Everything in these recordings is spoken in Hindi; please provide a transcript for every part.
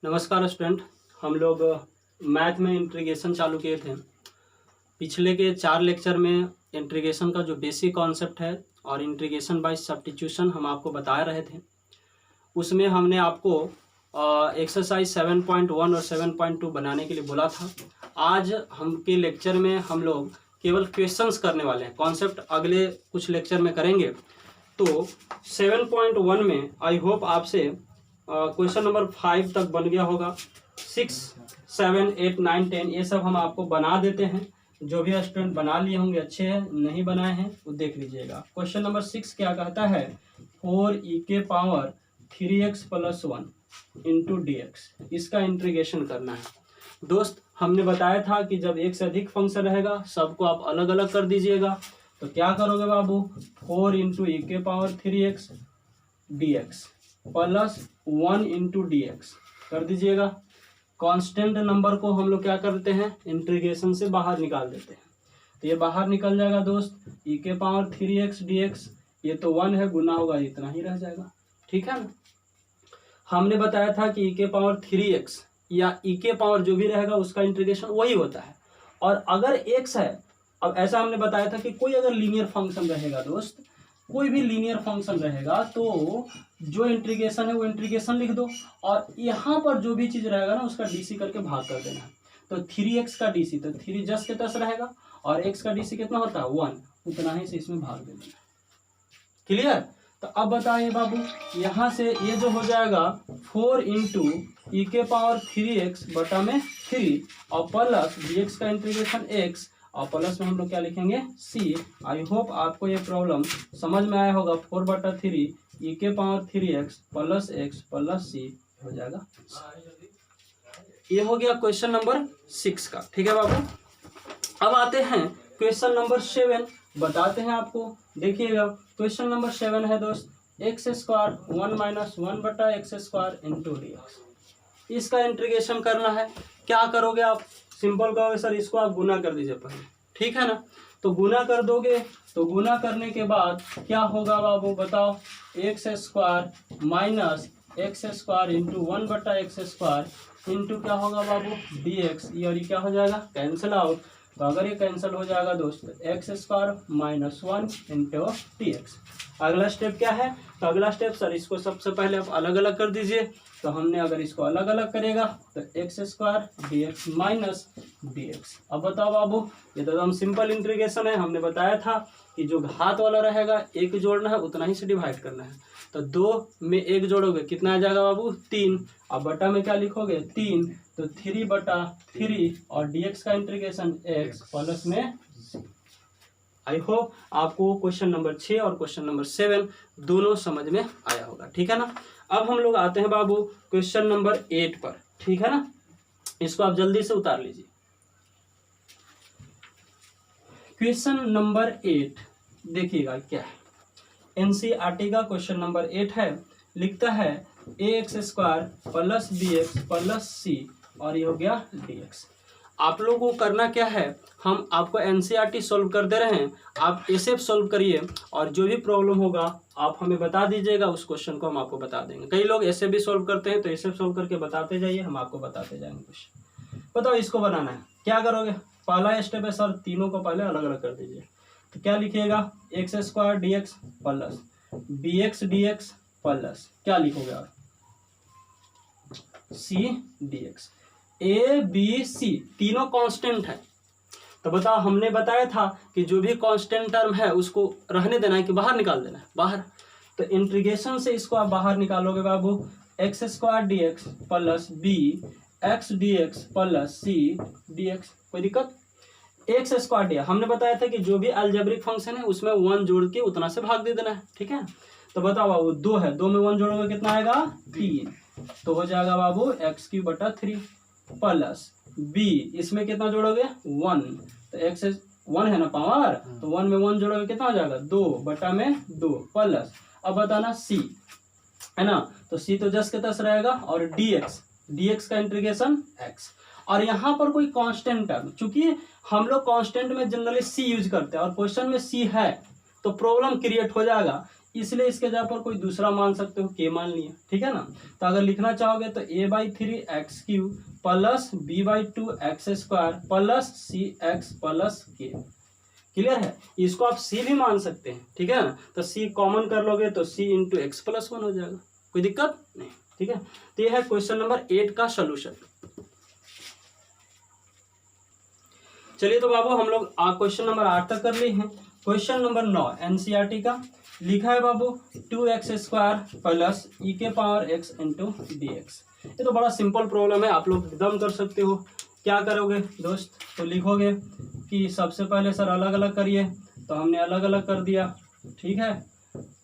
नमस्कार स्टूडेंट। हम लोग मैथ में इंटीग्रेशन चालू किए थे। पिछले के 4 लेक्चर में इंटीग्रेशन का जो बेसिक कॉन्सेप्ट है और इंटीग्रेशन बाय सब्स्टिट्यूशन हम आपको बता रहे थे। उसमें हमने आपको एक्सरसाइज 7.1 और 7.2 बनाने के लिए बोला था। आज हम के लेक्चर में हम लोग केवल क्वेश्चंस करने वाले हैं। कॉन्सेप्ट अगले कुछ लेक्चर में करेंगे। तो 7.1 में आई होप आपसे क्वेश्चन नंबर 5 तक बन गया होगा। 6, 7, 8, 9, 10 ये सब हम आपको बना देते हैं। जो भी स्टूडेंट बना लिए होंगे अच्छे हैं, नहीं बनाए हैं वो देख लीजिएगा। क्वेश्चन नंबर 6 क्या कहता है, 4e के पावर 3x + 1 इंटू dx। इसका इंटीग्रेशन करना है। दोस्त हमने बताया था कि जब एक से अधिक फंक्शन रहेगा सबको आप अलग अलग कर दीजिएगा। तो क्या करोगे बाबू, 4 इंटू e के power 3x dx plus 1 into dx कर दीजिएगा। कांस्टेंट नंबर को हम लोग क्या करते हैं, इंटीग्रेशन से बाहर निकाल देते हैं। तो ये बाहर निकल जाएगा दोस्त, e के पावर 3x dx ये तो 1 है, गुना होगा इतना ही रह जाएगा। ठीक है ना। हमने बताया था कि e के पावर 3x या e के पावर जो भी रहेगा उसका इंटीग्रेशन वही होता है। और अगर x है, अब ऐसा हमने बताया था कि कोई अगर लीनियर फंक्शन रहेगा दोस्त, कोई भी लीनियर फंक्शन रहेगा तो जो इंटीग्रेशन है वो इंटीग्रेशन लिख दो और यहाँ पर जो भी चीज रहेगा ना उसका डीसी करके भाग कर देना है। तो 3x का डीसी तो 3 जस के तस रहेगा और x का डीसी कितना होता है 1, उतना ही से इसमें भाग दे देना। क्लियर। तो अब बताइए बाबू, यहाँ से ये जो हो जाएगा 4 इंटू e के पावर 3x बटा में 3 और प्लस dx का इंटीग्रेशन x और प्लस में हम लोग क्या लिखेंगे c। आई होप आपको ये प्रॉब्लम समझ में आया होगा। 4/3 e के power 3x plus x plus c हो जाएगा। ये हो गया क्वेश्चन नंबर 6 का। ठीक है बाबू। अब आते हैं क्वेश्चन नंबर 7 बताते हैं आपको। देखिएगा क्वेश्चन नंबर 7 है दोस्त, x² 1 - 1/x² इंटू dx। इसका इंटीग्रेशन करना है। क्या करोगे आप, सिंपल कहोगे सर इसको आप गुना कर दीजिए पहले। ठीक है ना। तो गुना कर दोगे तो गुना करने के बाद क्या होगा बाबू बताओ, x² minus x² into 1/x² into क्या होगा बाबू dx। ये और ये क्या हो जाएगा, कैंसिल आउट। तो अगर ये कैंसिल हो जाएगा दोस्त, x² - 1 इंटू dx। अगला स्टेप क्या है, तो अगला स्टेप सर इसको सबसे पहले आप अलग अलग कर दीजिए। तो हमने अगर इसको अलग अलग करेगा तो x² dx माइनस dx। अब बताओ बाबू, ये तो एकदम सिंपल इंटीग्रेशन है। हमने बताया था कि जो घात वाला रहेगा एक जोड़ना है उतना ही से डिवाइड करना है। तो 2 में 1 जोड़ोगे कितना आ जाएगा बाबू 3। अब बटा में क्या लिखोगे 3, तो 3/3 और dx का इंटीग्रेशन x प्लस में। आई होप आपको क्वेश्चन नंबर 6 और क्वेश्चन नंबर 7 दोनों समझ में आया होगा। ठीक है ना। अब हम लोग आते हैं बाबू क्वेश्चन नंबर 8 पर। ठीक है ना। इसको आप जल्दी से उतार लीजिए। क्वेश्चन नंबर 8 देखिएगा क्या है, एनसीईआरटी का क्वेश्चन नंबर 8 है। लिखता है ax² plus bx plus c और ये हो गया dx। आप लोगों को करना क्या है, हम आपको एनसीईआरटी सॉल्व कर दे रहे हैं, आप एसएफ सॉल्व करिए और जो भी प्रॉब्लम होगा आप हमें बता दीजिएगा, उस क्वेश्चन को हम आपको बता देंगे। कई लोग एसएफ भी सॉल्व करते हैं तो एसएफ सॉल्व करके बताते जाइए, हम आपको बताते जाएंगे क्वेश्चन। बताओ इसको बनाना है, क्या करोगे। पहला स्टेप है सर तीनों को पहले अलग अलग कर दीजिए। तो क्या लिखिएगा, x² dx plus bx dx plus क्या लिखोगे आप c dx। A b c तीनों कांस्टेंट है। तो बताओ हमने बताया था कि जो भी कांस्टेंट टर्म है उसको रहने देना है कि बाहर निकाल देना है, बाहर। तो इंटीग्रेशन से इसको आप बाहर निकालोगे बाबू, x² dx plus bx dx plus c dx। कोई दिक्कत। x² dx हमने बताया था कि जो भी अलजेब्रिक फंक्शन है उसमें 1 जोड़ के उतना से भाग दे देना है। ठीक है। तो बताओ बाबू 2 है, 2 में 1 जोड़ोगे कितना आएगा 3, तो हो जाएगा बाबू x³ प्लस b, इसमें कितना जोड़ोगे 1, तो x 1 है ना पावर, तो 1 में 1 जोड़ोगे कितना हो जाएगा 2/2 प्लस। अब बताना c है ना, तो c तो जस के तस रहेगा और dx का इंटीग्रेशन x। और यहाँ पर कोई कांस्टेंट टर्म, चूंकि हम लोग कांस्टेंट में जनरली c यूज करते हैं और क्वेश्चन में c है तो प्रॉब्लम क्रिएट हो जाएगा। इसलिए इसके जगह पर कोई दूसरा मान सकते हो, के मान लिया, ठीक है ना। तो अगर लिखना चाहोगे तो a/3 plus b/2 plus cx plus k। Clear है। इसको आप c भी मान सकते हैं, ठीक है ना। तो c कॉमन कर लोगे तो c इंटू एक्स प्लस 1 हो जाएगा, कोई दिक्कत नहीं, ठीक है। तो यह है क्वेश्चन नंबर 8 का सोल्यूशन। चलिए तो बाबू हम लोग क्वेश्चन नंबर 8 तक कर लिए हैं। क्वेश्चन नंबर 9 एनसीईआरटी का लिखा है बाबू 2x² plus e⁻x into dx। ये तो बड़ा सिंपल प्रॉब्लम है, आप लोग एकदम कर सकते हो। क्या करोगे दोस्त, तो लिखोगे कि सबसे पहले सर अलग अलग करिए, तो हमने अलग अलग कर दिया, ठीक है।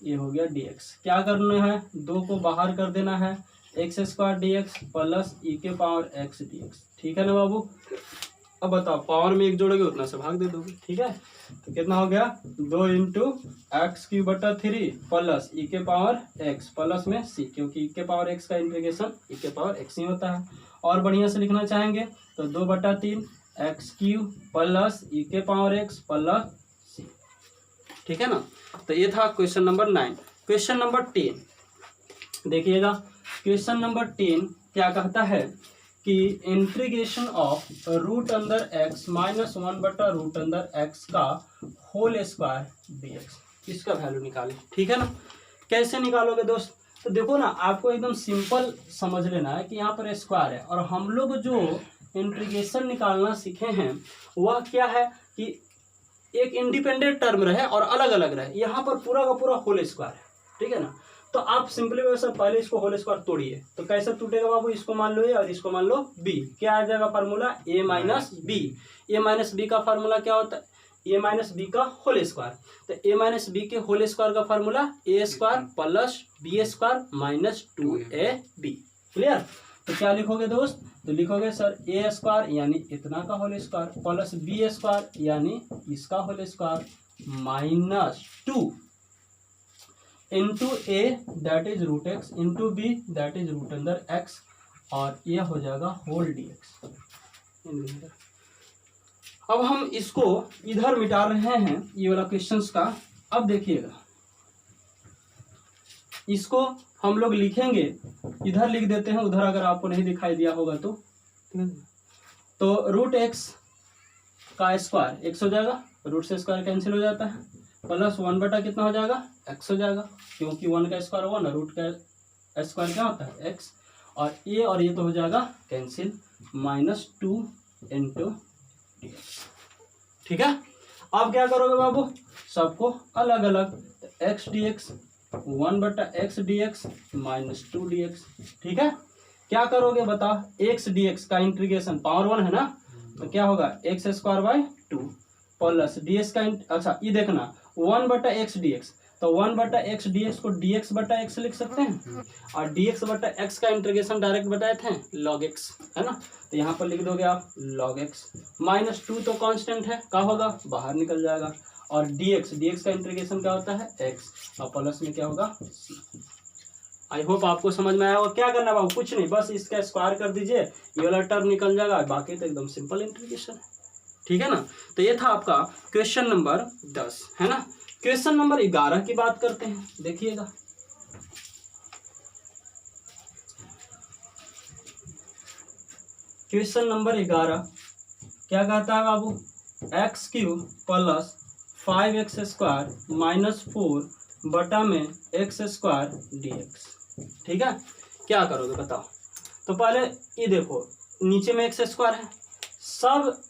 ये हो गया dx। क्या करना है, 2 को बाहर कर देना है, x² dx plus e⁻x dx, ठीक है ना बाबू। अब बताओ पावर में 1 जोड़ोगे उतना से भाग दे दोगे, ठीक है। तो कितना हो गया 2 into x³ plus e⁻x plus में c, क्योंकि e⁻x का इंटीग्रेशन e⁻x ही होता है। और बढ़िया से लिखना चाहेंगे तो 2/3 x³ plus e⁻x plus c, ठीक है ना। तो ये था क्वेश्चन नंबर 9। क्वेश्चन नंबर 10 देखिएगा। क्वेश्चन नंबर 10 क्या कहता है कि इंटीग्रेशन ऑफ रूट अंदर x माइनस 1/√x का होल स्क्वायर dx, इसका वैल्यू निकालें, ठीक है ना। कैसे निकालोगे दोस्त, तो देखो ना, आपको एकदम सिंपल समझ लेना है कि यहाँ पर स्क्वायर है, और हम लोग जो इंटीग्रेशन निकालना सीखे हैं वह क्या है कि एक इंडिपेंडेंट टर्म रहे और अलग अलग रहे। यहाँ पर पूरा का पूरा होल स्क्वायर है, ठीक है ना। तो आप सिंपली वैसे पहले इसको होल स्क्वायर तोड़िए, तो कैसे टूटेगा बाबू, इसको मान लो ए और इसको मान लो बी। क्या आ जाएगा formula, a minus b. A minus b का फार्मूला क्या होता है, ए माइनस बी का होल स्क्वायर। तो ए माइनस बी के होल स्क्वायर का formula a² plus b² minus 2ab। Clear. तो क्या लिखोगे दोस्त, तो लिखोगे सर a² यानी इतना का होल स्क्वायर प्लस b² यानी इसका whole square minus 2 into a that is root x into b that is root अंदर एक्स, और ये हो जाएगा होल dx। अब हम इसको इधर मिटा रहे हैं ये वाला क्वेश्चंस का। अब देखिएगा, इसको हम लोग लिखेंगे, इधर लिख देते हैं, उधर अगर आपको नहीं दिखाई दिया होगा तो रूट एक्स का स्क्वायर एक्स हो जाएगा, रूट से स्क्वायर कैंसिल हो जाता है, प्लस 1 कितना हो जाएगा x हो जाएगा, क्योंकि 1 का स्क्वायर 1 और रूट का स्क्वायर क्या होता है x, और ये तो हो जाएगा कैंसिल माइनस 2 इंटू dx, ठीक है। अब क्या करोगे बाबू, सबको अलग अलग, x dx 1/x dx minus 2 dx, ठीक है। क्या करोगे बताओ, x dx का इंटीग्रेशन पावर 1 है ना, तो क्या होगा x² 2 प्लस dx का अच्छा ये देखना 1/x dx, तो 1/x dx को dx/x लिख सकते हैं, और dx/x का इंटीग्रेशन डायरेक्ट बताए थे log x, है ना। तो यहाँ पर लिख दोगे आप log x माइनस 2 तो कांस्टेंट है, क्या होगा बाहर निकल जाएगा, और dx का इंटीग्रेशन क्या होता है x, और प्लस में क्या होगा c। आई होप आपको समझ में आया होगा। क्या करना बाबू, कुछ नहीं, बस इसका स्क्वायर कर दीजिए, ये वाला टर्म निकल जाएगा, बाकी तो एकदम सिंपल इंटीग्रेशन है, ठीक है ना। तो ये था आपका क्वेश्चन नंबर 10, है ना। क्वेश्चन नंबर 11 की बात करते हैं, देखिएगा। क्वेश्चन नंबर 11 क्या कहता है बाबू, x³ प्लस 5x² माइनस 4 बटा में x² dx, ठीक है। क्या करोगे बताओ, तो पहले ये देखो नीचे में x² है, सब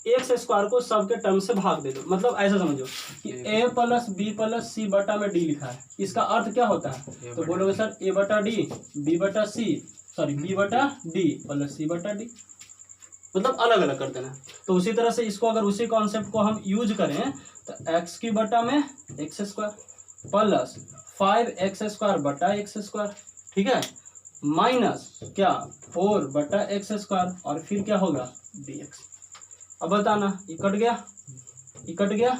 x² को सब के टर्म से भाग दे दो, मतलब ऐसा समझो कि a प्लस बी प्लस सी बटा में d लिखा है, इसका अर्थ क्या होता है, तो बोलोगे sir a/d b/c sorry b/d plus c/d, मतलब अलग अलग कर देना। तो उसी तरह से इसको अगर उसी कॉन्सेप्ट को हम यूज करें तो x³ बटा में x² प्लस 5x² बटा x², ठीक है, माइनस क्या 4/x², और फिर क्या होगा dx। अब बताना, ये कट गया, ये कट गया,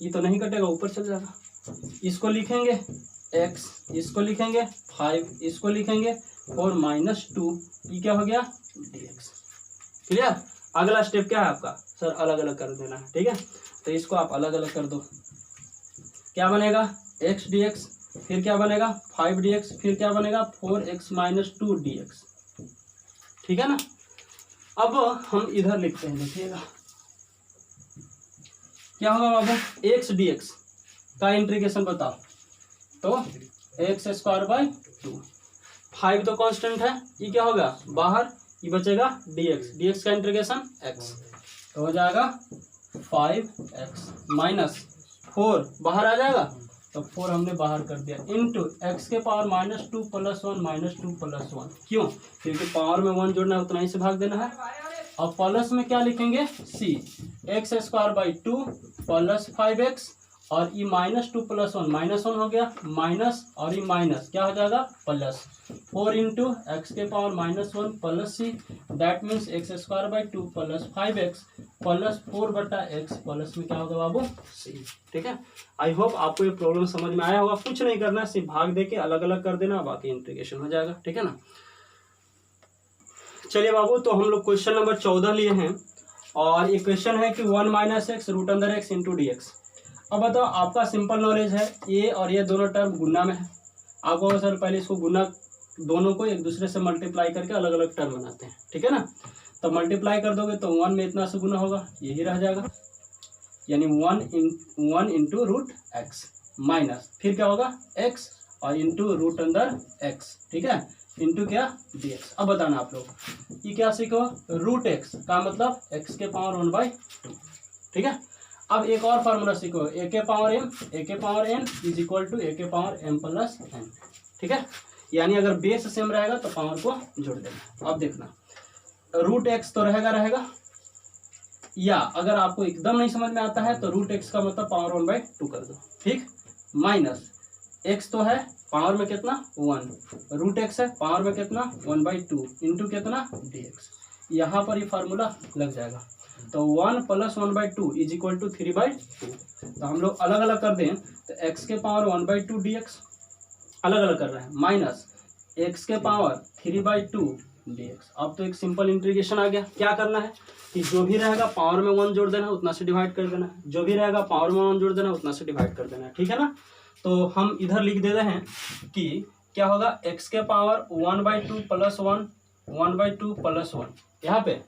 ये तो नहीं कटेगा, ऊपर चल जाएगा। इसको लिखेंगे x, इसको लिखेंगे 5, इसको लिखेंगे 4 माइनस 2, ये क्या हो गया dx। क्लियर। अगला स्टेप क्या है आपका, सर अलग अलग कर देना है, ठीक है। तो इसको आप अलग अलग कर दो, क्या बनेगा x dx फिर क्या बनेगा 5dx, फिर क्या बनेगा 4x माइनस 2dx, ठीक है ना। अब हम इधर लिखते हैं, देखिएगा क्या होगा बाबू, x dx का इंटीग्रेशन बताओ, तो एक्स स्क्वायर बाई 2, 5 तो कांस्टेंट है, ये क्या होगा बाहर, ये बचेगा dx का इंटीग्रेशन x, तो हो जाएगा 5x माइनस 4 बाहर आ जाएगा, तो 4 हमने बाहर कर दिया, इंटू एक्स के power minus 2 plus 1 minus 2 plus 1, क्यों, क्योंकि पावर में 1 जोड़ना है उतना ही से भाग देना है। अब प्लस में क्या लिखेंगे c, x square by 2 plus 5x, और ये माइनस 2 प्लस 1 माइनस 1 हो गया, माइनस और ये माइनस क्या हो जाएगा प्लस, 4 इंटू एक्स के power minus 1 plus c, that means x square by 2 plus 5x plus 4 बटा एक्स, प्लस में क्या होगा बाबू c, ठीक है। आई होप आपको ये प्रॉब्लम समझ में आया होगा, कुछ नहीं करना, सिर्फ भाग दे के अलग अलग कर देना, बाकी इंटीग्रेशन हो जाएगा, ठीक है ना। चलिए बाबू, तो हम लोग क्वेश्चन नंबर 14 लिए हैं, और ये क्वेश्चन है कि 1 माइनस एक्स रूट अंदर एक्स इंटू डी एक्स। अब बताओ, आपका सिंपल नॉलेज है, ये और ये दोनों टर्म गुना में है, आपको सर पहले इसको गुना, दोनों को एक दूसरे से मल्टीप्लाई करके अलग अलग टर्म बनाते हैं, ठीक है ना। तो मल्टीप्लाई कर दोगे तो 1 में इतना से गुना होगा, यही रह जाएगा, यानी 1 इंटू रूट एक्स माइनस, फिर क्या होगा x और इंटू रूट अंदर x, ठीक है, इंटू क्या dx। अब बताना आप लोग, ये क्या सीखो, रूट x का मतलब x के पावर 1/2, ठीक है। अब एक और फार्मूला सीखो, a के power n is equal to a के पावर m प्लस n, ठीक है, यानी अगर बेस सेम रहेगा तो पावर को जोड़ देना। अब देखना, रूट x तो रहेगा, या अगर आपको एकदम नहीं समझ में आता है तो रूट एक्स का मतलब पावर 1/2 कर दो, ठीक, माइनस एक्स तो है पावर में कितना 1, रूट एक्स है पावर में कितना 1/2 इंटू कितना dx, यहाँ पर ये फार्मूला लग जाएगा। तो 1 प्लस 1/2 इज इक्वल टू 3/2, तो हम लोग अलग अलग कर दें तो x के पावर 1/2 dx अलग अलग कर रहे हैं, माइनस x के पावर 3/2 dx। अब तो एक सिंपल इंटीग्रेशन आ गया। क्या करना है कि जो भी रहेगा पावर में 1 जोड़ देना, उतना से डिवाइड कर देना, जो भी रहेगा पावर में 1 जोड़ देना, उतना से डिवाइड कर देना, ठीक है ना। तो हम इधर लिख देते हैं कि क्या होगा, x के पावर 1/2 प्लस 1 1/2 प्लस 1, यहाँ पे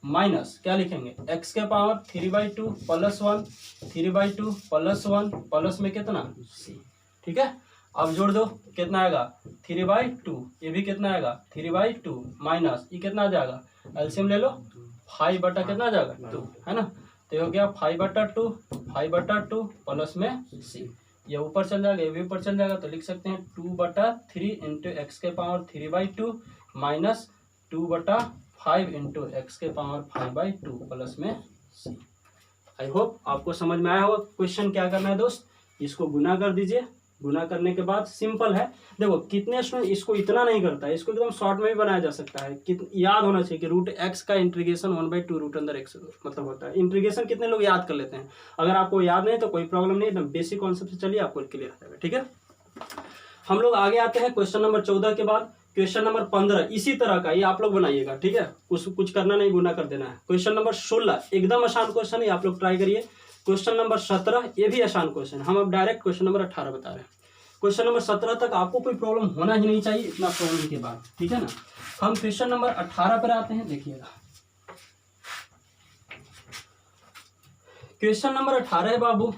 माइनस क्या लिखेंगे, x के पावर 3/2 प्लस 1 3/2 प्लस 1 प्लस में कितना c, ठीक है। अब जोड़ दो, कितना आएगा 3/2, ये भी कितना आएगा 3/2 माइनस ये कितना आ जाएगा, एलसीएम ले लो, 5 बटा कितना आ जाएगा 2, है ना। तो ये हो गया 5/2 प्लस में c, ये ऊपर चल जाएगा, ये भी ऊपर चल जाएगा, तो लिख सकते हैं 2/3 इंटू एक्स के पावर 3/2 माइनस 2/5 इंटू एक्स के पावर 5/2 प्लस में c। आई होप आपको समझ में आया होगा। क्वेश्चन क्या करना है दोस्त, इसको गुना कर दीजिए, गुना करने के बाद सिंपल है, देखो कितने स्टूडेंट इसको इतना नहीं करता है, इसको एकदम शॉर्ट में भी बनाया जा सकता है, याद होना चाहिए कि रूट एक्स का इंटीग्रेशन 1/2 रूट अंदर एक्स मतलब होता है। इंटीग्रेशन कितने लोग याद कर लेते हैं, अगर आपको याद नहीं तो कोई प्रॉब्लम नहीं, एकदम बेसिक कॉन्सेप्ट से चलिए, आपको क्लियर हो जाएगा, ठीक है। हम लोग आगे आते हैं क्वेश्चन नंबर 14 के बाद क्वेश्चन नंबर 15 इसी तरह का, ये आप लोग बनाइएगा, ठीक है, कुछ करना नहीं, गुना कर देना है। क्वेश्चन नंबर 16 एकदम आसान क्वेश्चन है, आप लोग ट्राई करिए। क्वेश्चन नंबर 17 ये भी आसान क्वेश्चन, हम अब डायरेक्ट क्वेश्चन नंबर 18 बता रहे हैं। क्वेश्चन नंबर 17 तक आपको कोई प्रॉब्लम होना ही नहीं चाहिए, इतना प्रॉब्लम के बाद, ठीक है ना। हम क्वेश्चन नंबर 18 पर आते हैं, देखिएगा क्वेश्चन नंबर 18 है बाबू,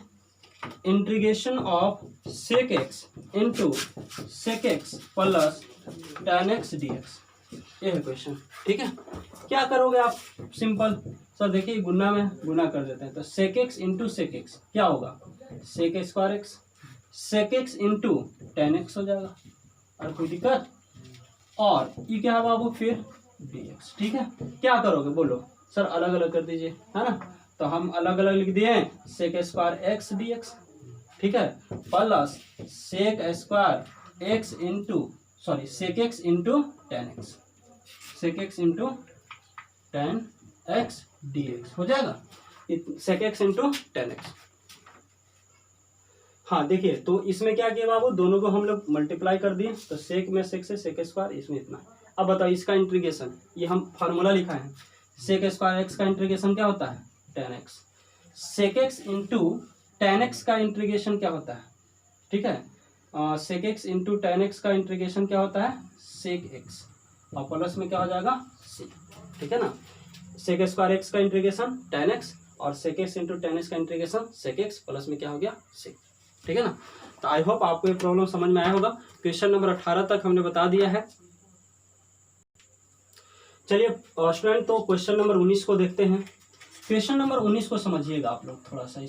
integration of sec x into sec x plus tan x dx, ये है क्वेश्चन, ठीक है। क्या करोगे आप, सिंपल सर देखिए गुना में गुना कर देते हैं, तो sec x into sec x क्या होगा, sec square x, sec x into tan x हो जाएगा, और कोई दिक्कत, और ये क्या है बाबू फिर dx, ठीक है। क्या करोगे बोलो सर, अलग अलग कर दीजिए, है ना, तो हम अलग अलग लिख दिए, सेक स्क्वायर एक्स dx, ठीक है, plus sec square x into sorry sec x into tan x, sec x into tan x dx हो जाएगा, sec x into tan x। हाँ देखिए, तो इसमें क्या किया बाबू, दोनों को हम लोग मल्टीप्लाई कर दिए, तो सेक में सेक से सेक स्क्वायर, इसमें इतना। अब बताओ इसका इंटीग्रेशन, ये हम फार्मूला लिखा है, सेक स्क्वायर एक्स का इंटीग्रेशन क्या होता है tan x, sec x into tan x का इंटीग्रेशन क्या होता है, ठीक है, sec x into tan x का इंटीग्रेशन क्या होता है, सेक एक्स, और प्लस में क्या हो जाएगा सेक, ठीक है ना। सेक स्क्वायर एक्स का इंटीग्रेशन टेन एक्स और sec x into tan x का इंटीग्रेशन सेक एक्स, प्लस में क्या हो गया सेक, ठीक है ना। तो आई होप आपको ये प्रॉब्लम समझ में आया होगा। क्वेश्चन नंबर 18 तक हमने बता दिया है। चलिए स्टूडेंट, तो क्वेश्चन नंबर 19 को देखते हैं। क्वेश्चन नंबर 19 को समझिएगा आप लोग थोड़ा सा,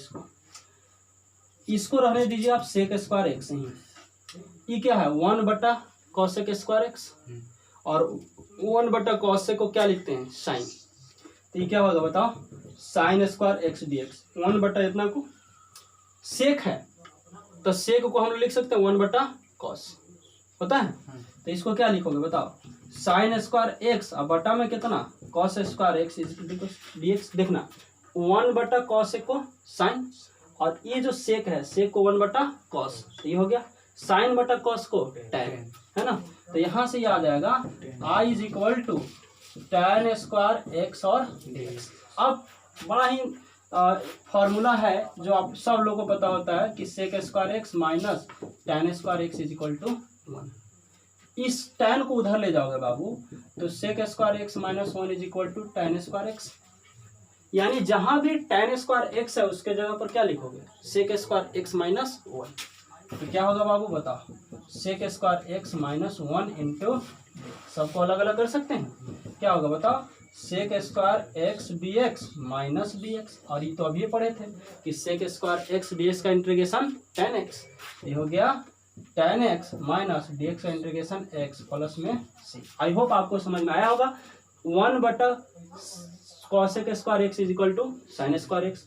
इसको रहने दीजिए आप सेक स्क्वायर एक्स ही। ये क्या है 1/cosec स्क्वायर एक्स, और 1/cosec को क्या लिखते हैं साइन, तो ये क्या होगा बताओ, sign square x d x. 1 इतना को सेक है तो सेक को हम लोग लिख सकते हैं 1/cos, होता है। तो इसको क्या लिखोगे बताओ, साइन स्क्वायर एक्स और बटा में कितना cos square x d x. देखना 1/cos को साइन, और ये जो सेक है सेक को 1/cos, तो ये हो गया साइन बटा कॉस को tan, है ना। तो यहाँ से ये आ जाएगा I is equal to tan square x और dx। अब बड़ा ही फॉर्मूला है जो आप सब लोगों को पता होता है कि sec square x minus tan square x is equal to 1। इस tan को उधर ले जाओगे बाबू, तो sec square x minus 1 is equal to tan square x, यानी जहां भी tan स्क्वायर एक्स है उसके जगह पर क्या लिखोगे सेक स्क्वायर एक्स माइनस 1। तो क्या होगा बाबू बताओ, sec square x minus 1 into, सबको अलग अलग कर सकते हैं, क्या होगा बताओ, sec square x d x minus d x. और ये तो अभी पढ़े थे कि sec square x d x का इंटीग्रेशन tan एक्स, ये हो गया tan x minus d x का इंटीग्रेशन एक्स प्लस में सी। आई होप आपको समझ में आया होगा। 1/cosec square x is equal to sine square x,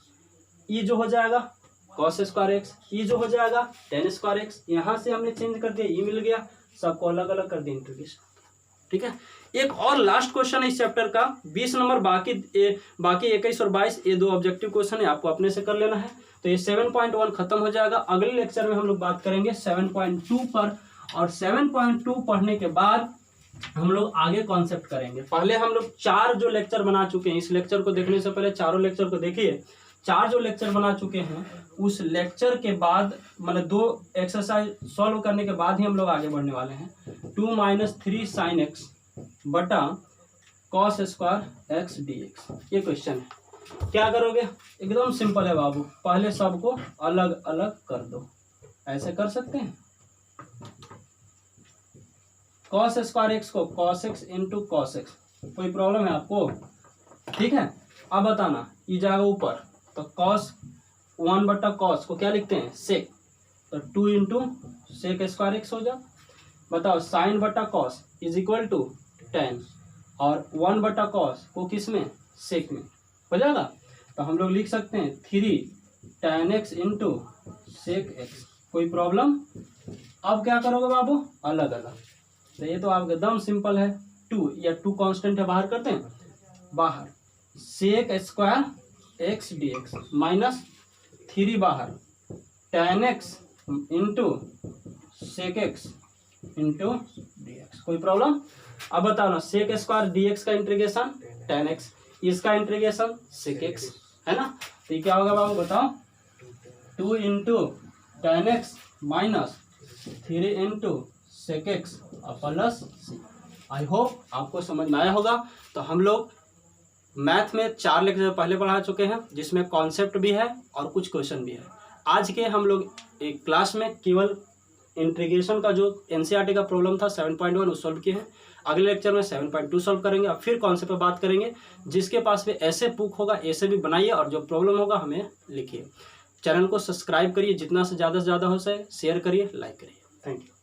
ये जो हो जाएगा cos स्क्वायर एक्स, ये जो हो जाएगा tan स्क्वायर एक्स। यहाँ से हमने चेंज कर दिया, ये मिल गया, सबको अलग अलग कर दिया इंटीग्रेशन, ठीक है। एक और लास्ट क्वेश्चन है इस चैप्टर का 20 नंबर, बाकी 21 और 22 ये 2 ऑब्जेक्टिव क्वेश्चन है, आपको अपने से कर लेना है। तो ये 7.1 खत्म हो जाएगा। अगले लेक्चर में हम लोग बात करेंगे 7.2 पर, और 7.2 पढ़ने के बाद हम लोग आगे कॉन्सेप्ट करेंगे। पहले हम लोग 4 जो लेक्चर बना चुके हैं, इस लेक्चर को देखने से पहले चारों लेक्चर को देखिए। 4 जो लेक्चर बना चुके हैं उस लेक्चर के बाद मतलब 2 एक्सरसाइज सॉल्व करने के बाद ही हम लोग आगे बढ़ने वाले हैं। 2 - 3 sin x बटा cos square x d x, ये क्वेश्चन है। क्या करोगे, एकदम सिंपल है बाबू, पहले सबको अलग अलग कर दो, ऐसे कर सकते हैं। cos स्क्वायर एक्स को cos x into cos x, कोई प्रॉब्लम है आपको, ठीक है। अब बताना, ये जाएगा ऊपर, तो cos 1/cos को क्या लिखते हैं सेक, तो 2 इंटू सेक स्क्वायर एक्स हो जाए। बताओ साइन बटा cos is equal to tan, और 1/cos को किस में सेक में हो जाएगा। तो हम लोग लिख सकते हैं 3 tan x into sec x, कोई प्रॉब्लम। अब क्या करोगे बाबू, अलग अलग। तो ये तो आपका एकदम सिंपल है, 2 या 2 कांस्टेंट है, बाहर करते हैं, बाहर sec square x d x minus 3 बाहर tan x into sec x into d x, कोई प्रॉब्लम। अब बताओ ना, सेक स्क्वायर डी एक्स का इंटीग्रेशन tan x, इसका इंटीग्रेशन सेक एक्स, है ना। तो ये क्या होगा बाबू बताओ, 2 into tan x minus 3 into sec x plus c. I hope आपको समझ में आया होगा। तो हम लोग मैथ में 4 लेक्चर पहले पढ़ा चुके हैं, जिसमें कॉन्सेप्ट भी है और कुछ क्वेश्चन भी है। आज के हम लोग एक क्लास में केवल इंटीग्रेशन का जो एनसीईआरटी का प्रॉब्लम था 7.1 वो सॉल्व किए हैं। अगले लेक्चर में 7.2 सॉल्व करेंगे और फिर कॉन्सेप्ट पर बात करेंगे। जिसके पास भी ऐसे बुक होगा ऐसे भी बनाइए, और जो प्रॉब्लम होगा हमें लिखिए। चैनल को सब्सक्राइब करिए, जितना से ज़्यादा हो सके शेयर करिए, लाइक करिए। Thank you.